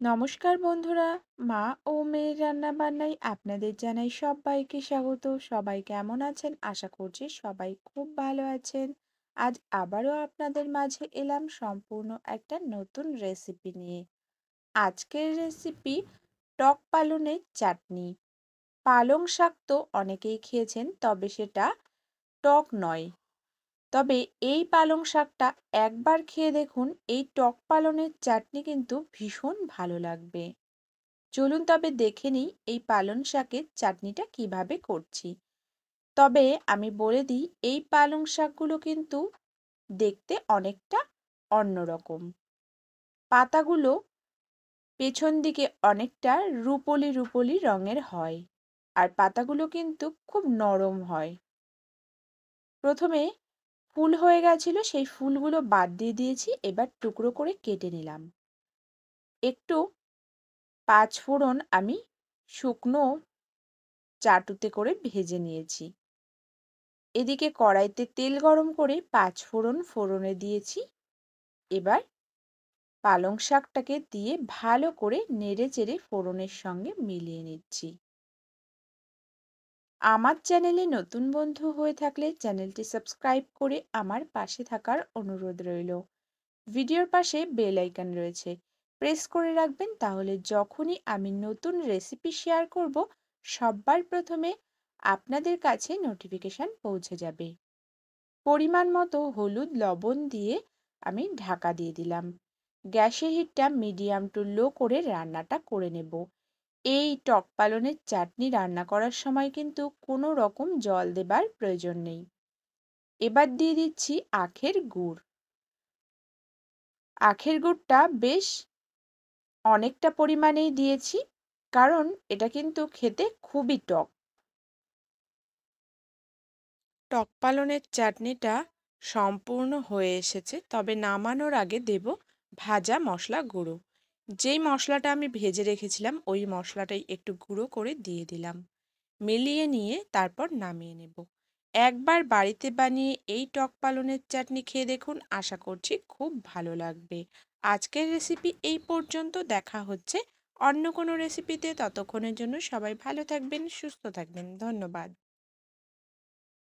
নমস্কার বন্ধুরা, মা ও মেয়ের রান্নাবান্নায় আপনাদের জানাই সবাইকে স্বাগত। সবাই কেমন আছেন? আশা করছি সবাই খুব ভালো আছেন। আজ আবারও আপনাদের মাঝে এলাম সম্পূর্ণ একটা নতুন রেসিপি নিয়ে। আজকের রেসিপি টক পালনের চাটনি। পালং শাক তো অনেকেই খেয়েছেন, তবে সেটা টক নয়। তবে এই পালং শাকটা একবার খেয়ে দেখুন, এই টক পালনের চাটনি কিন্তু ভীষণ ভালো লাগবে। চলুন তবে দেখে নিই এই পালং শাকের চাটনিটা কিভাবে করছি। তবে আমি বলে দিই, এই পালং শাকগুলো কিন্তু দেখতে অনেকটা অন্যরকম। পাতাগুলো পেছন দিকে অনেকটা রুপোলি রুপোলি রঙের হয়, আর পাতাগুলো কিন্তু খুব নরম হয়। প্রথমে ফুল হয়ে গেছিল, সেই ফুলগুলো বাদ দিয়ে দিয়েছি। এবার টুকরো করে কেটে নিলাম। একটু পাঁচফোড়ন আমি শুকনো চাটুতে করে ভেজে নিয়েছি। এদিকে কড়াইতে তেল গরম করে পাঁচফোড়ন ফোড়নে দিয়েছি। এবার পালং শাকটাকে দিয়ে ভালো করে নেড়ে চেড়ে ফোড়নের সঙ্গে মিলিয়ে নিচ্ছি। আমার চ্যানেলে নতুন বন্ধু হয়ে থাকলে চ্যানেলটি সাবস্ক্রাইব করে আমার পাশে থাকার অনুরোধ রইল। ভিডিওর পাশে বেল আইকন রয়েছে, প্রেস করে রাখবেন, তাহলে যখনই আমি নতুন রেসিপি শেয়ার করব সবার প্রথমে আপনাদের কাছে নোটিফিকেশান পৌঁছে যাবে। পরিমাণ মতো হলুদ লবণ দিয়ে আমি ঢাকা দিয়ে দিলাম। গ্যাসের হিটটা মিডিয়াম টু লো করে রান্নাটা করে নেব। এই টক পালনের চাটনি রান্না করার সময় কিন্তু কোনো রকম জল দেবার প্রয়োজন নেই। এবার দিয়ে দিচ্ছি আখের গুড়। আখের গুড়টা বেশ অনেকটা পরিমাণেই দিয়েছি, কারণ এটা কিন্তু খেতে খুবই টক। টক পালনের চাটনিটা সম্পূর্ণ হয়ে এসেছে, তবে নামানোর আগে দেব ভাজা মশলা গুঁড়ো। যেই মশলাটা আমি ভেজে রেখেছিলাম ওই মশলাটাই একটু গুঁড়ো করে দিয়ে দিলাম। মিলিয়ে নিয়ে তারপর নামিয়ে নেব। একবার বাড়িতে বানিয়ে এই টক পালনের চাটনি খেয়ে দেখুন, আশা করছি খুব ভালো লাগবে। আজকের রেসিপি এই পর্যন্ত। দেখা হচ্ছে অন্য কোনো রেসিপিতে। ততক্ষণের জন্য সবাই ভালো থাকবেন, সুস্থ থাকবেন। ধন্যবাদ।